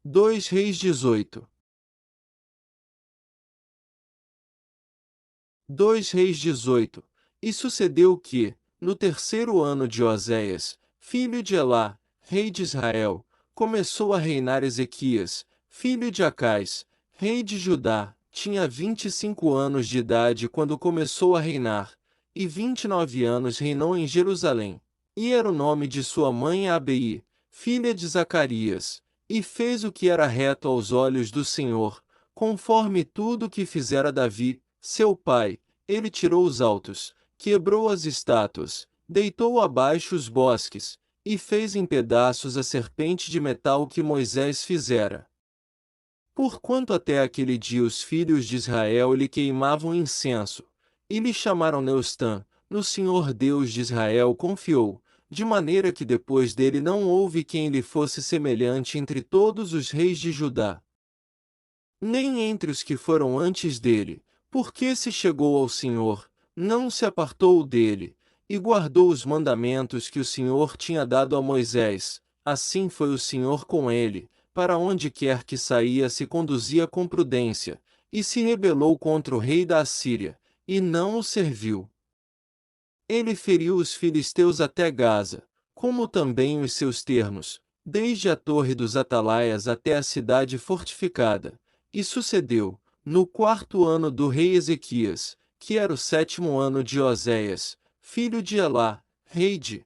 2 Reis 18. 2 Reis 18. E sucedeu que, no terceiro ano de Oséias, filho de Elá, rei de Israel, começou a reinar Ezequias, filho de Acais, rei de Judá. Tinha 25 anos de idade quando começou a reinar, e 29 anos reinou em Jerusalém. E era o nome de sua mãe Abi, filha de Zacarias, e fez o que era reto aos olhos do Senhor, conforme tudo que fizera Davi, seu pai. Ele tirou os altos, quebrou as estátuas, deitou abaixo os bosques, e fez em pedaços a serpente de metal que Moisés fizera. Porquanto até aquele dia os filhos de Israel lhe queimavam incenso, e lhe chamaram Neustã, no Senhor Deus de Israel confiou, de maneira que depois dele não houve quem lhe fosse semelhante entre todos os reis de Judá, nem entre os que foram antes dele, porque se chegou ao Senhor, não se apartou dele, e guardou os mandamentos que o Senhor tinha dado a Moisés. Assim foi o Senhor com ele, para onde quer que saía se conduzia com prudência, e se rebelou contra o rei da Assíria, e não o serviu. Ele feriu os filisteus até Gaza, como também os seus termos, desde a torre dos atalaias até a cidade fortificada. E sucedeu, no quarto ano do rei Ezequias, que era o sétimo ano de Oséias, filho de Elá, rei de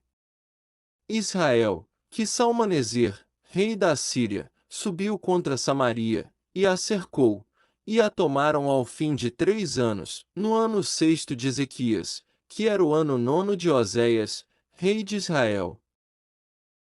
Israel, que Salmaneser, rei da Assíria, subiu contra Samaria, e a cercou, e a tomaram ao fim de 3 anos, no ano sexto de Ezequias, que era o ano nono de Oséias, rei de Israel.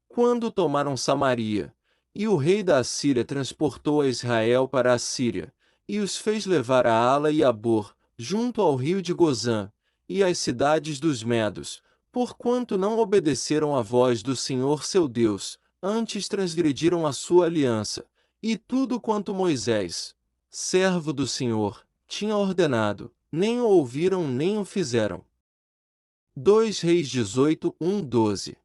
Quando tomaram Samaria, e o rei da Assíria transportou a Israel para a Síria, e os fez levar a Ala e a Bor, junto ao rio de Gozã, e às cidades dos Medos, porquanto não obedeceram à voz do Senhor seu Deus, antes transgrediram a sua aliança, e tudo quanto Moisés, servo do Senhor, tinha ordenado, nem o ouviram nem o fizeram. 2 Reis 18, 12.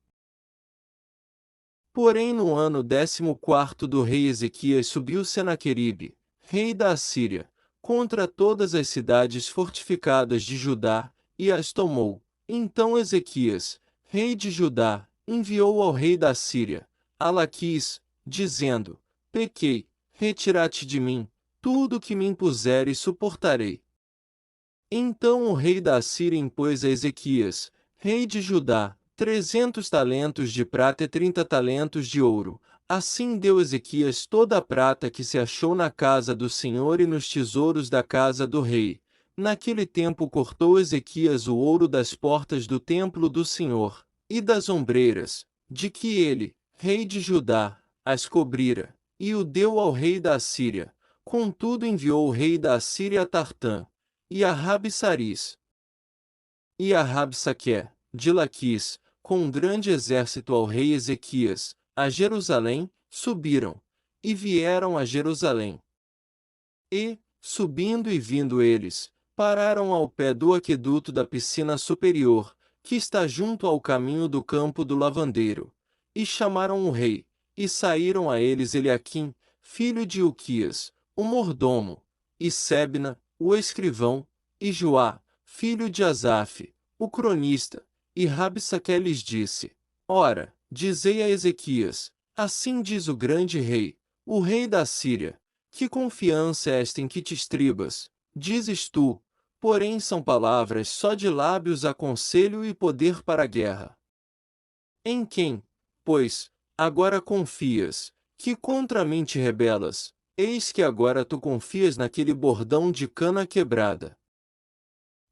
Porém no ano 14º do rei Ezequias subiu Senaqueribe, rei da Assíria, contra todas as cidades fortificadas de Judá, e as tomou. Então Ezequias, rei de Judá, enviou ao rei da Síria, a Laquis, dizendo: Pequei, retira-te de mim, tudo o que me impuseres suportarei. Então o rei da Assíria impôs a Ezequias, rei de Judá, 300 talentos de prata e 30 talentos de ouro. Assim deu Ezequias toda a prata que se achou na casa do Senhor e nos tesouros da casa do rei. Naquele tempo cortou Ezequias o ouro das portas do templo do Senhor, e das ombreiras, de que ele, rei de Judá, as cobrira, e o deu ao rei da Assíria. Contudo enviou o rei da Assíria a Tartã, e a Rabsaris, e a Rabsaque, de Laquis, com um grande exército ao rei Ezequias, a Jerusalém, subiram, e vieram a Jerusalém. E, subindo e vindo eles, pararam ao pé do aqueduto da piscina superior, que está junto ao caminho do campo do lavandeiro. E chamaram o rei, e saíram a eles Eliaquim, filho de Uquias, o mordomo, e Sebna, o escrivão, e Joá, filho de Asaf, o cronista, e Rabsaque lhes disse: Ora, dizei a Ezequias, assim diz o grande rei, o rei da Síria, que confiança é esta em que te estribas, dizes tu, porém são palavras só de lábios a conselho e poder para a guerra. Em quem, pois, agora confias, que contra mim te rebelas? Eis que agora tu confias naquele bordão de cana quebrada.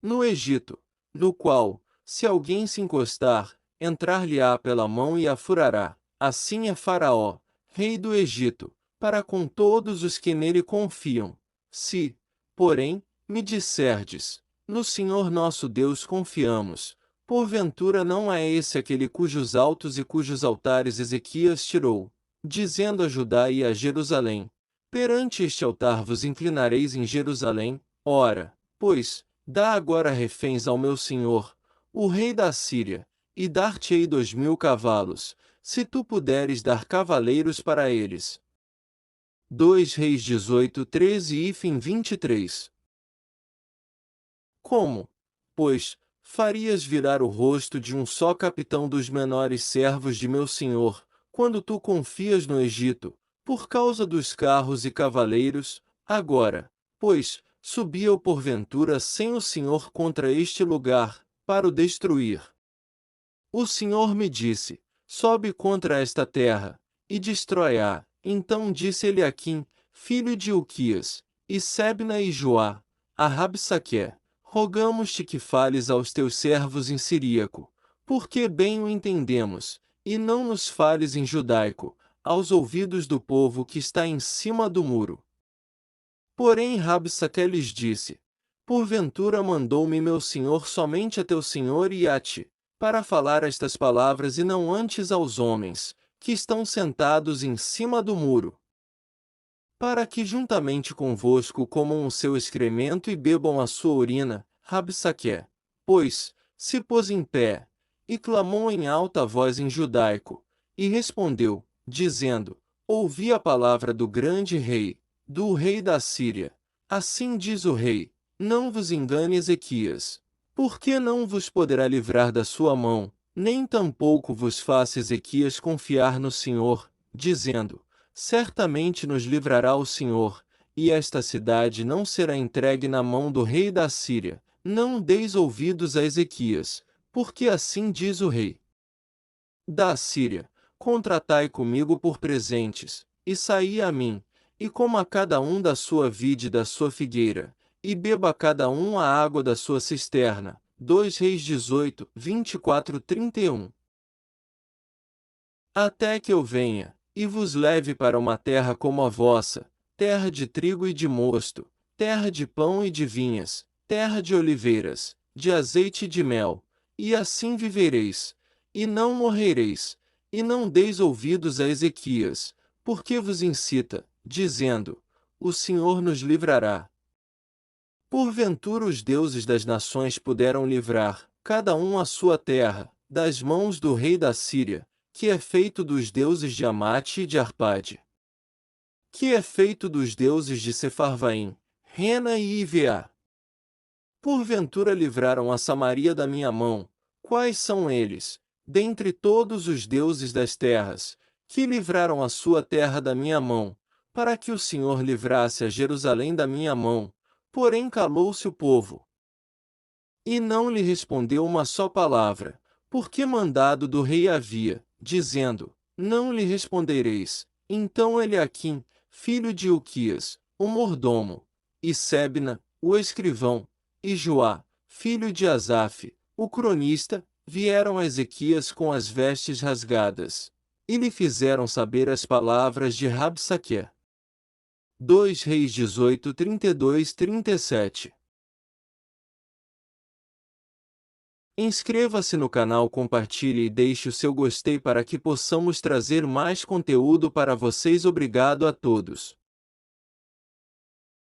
No Egito, no qual, se alguém se encostar, entrar-lhe-á pela mão e a furará. Assim é Faraó, rei do Egito, para com todos os que nele confiam. Se, porém, me disserdes, no Senhor nosso Deus confiamos, porventura não é esse aquele cujos altos e cujos altares Ezequias tirou, dizendo a Judá e a Jerusalém: Perante este altar vos inclinareis em Jerusalém, ora, pois, dá agora reféns ao meu senhor, o rei da Síria, e dar-te-ei 2000 cavalos, se tu puderes dar cavaleiros para eles. 2 Reis 18, 13 e fim 23. Como, pois, farias virar o rosto de um só capitão dos menores servos de meu senhor, quando tu confias no Egito, por causa dos carros e cavaleiros? Agora, pois, subi eu porventura sem o Senhor contra este lugar, para o destruir. O Senhor me disse: sobe contra esta terra, e destrói-a. Então disse Eliaquim, filho de Hilquias, e Sebna e Joá, a Rabsaque: rogamos-te que fales aos teus servos em siríaco, porque bem o entendemos, e não nos fales em judaico, aos ouvidos do povo que está em cima do muro. Porém Rabsaque lhes disse: porventura mandou-me meu senhor somente a teu senhor e a ti, para falar estas palavras e não antes aos homens, que estão sentados em cima do muro, para que juntamente convosco comam o seu excremento e bebam a sua urina. Rabsaque, pois, se pôs em pé, e clamou em alta voz em judaico, e respondeu, dizendo: ouvi a palavra do grande rei, do rei da Síria. Assim diz o rei: não vos engane Ezequias, porque não vos poderá livrar da sua mão, nem tampouco vos faça Ezequias confiar no Senhor, dizendo: certamente nos livrará o Senhor, e esta cidade não será entregue na mão do rei da Síria. Não deis ouvidos a Ezequias, porque assim diz o rei da Síria: contratai comigo por presentes, e saí a mim, e coma cada um da sua vide e da sua figueira, e beba cada um a água da sua cisterna. 2 Reis 18, 24, 31. Até que eu venha, e vos leve para uma terra como a vossa, terra de trigo e de mosto, terra de pão e de vinhas, terra de oliveiras, de azeite e de mel, e assim vivereis, e não morrereis, e não deis ouvidos a Ezequias, porque vos incita, dizendo: o Senhor nos livrará. Porventura os deuses das nações puderam livrar, cada um a sua terra, das mãos do rei da Síria, que é feito dos deuses de Amate e de Arpade, que é feito dos deuses de Sefarvaim, Rena e Iveá. Porventura livraram a Samaria da minha mão. Quais são eles, dentre todos os deuses das terras, que livraram a sua terra da minha mão, para que o Senhor livrasse a Jerusalém da minha mão? Porém calou-se o povo, e não lhe respondeu uma só palavra, porque mandado do rei havia, dizendo: não lhe respondereis. Então Eliaquim, filho de Hilquias, o mordomo, e Sebna, o escrivão, e Joá, filho de Asaf, o cronista, vieram a Ezequias com as vestes rasgadas, e lhe fizeram saber as palavras de Rabsaque. 2 Reis 18, 32, 37. Inscreva-se no canal, compartilhe e deixe o seu gostei para que possamos trazer mais conteúdo para vocês. Obrigado a todos.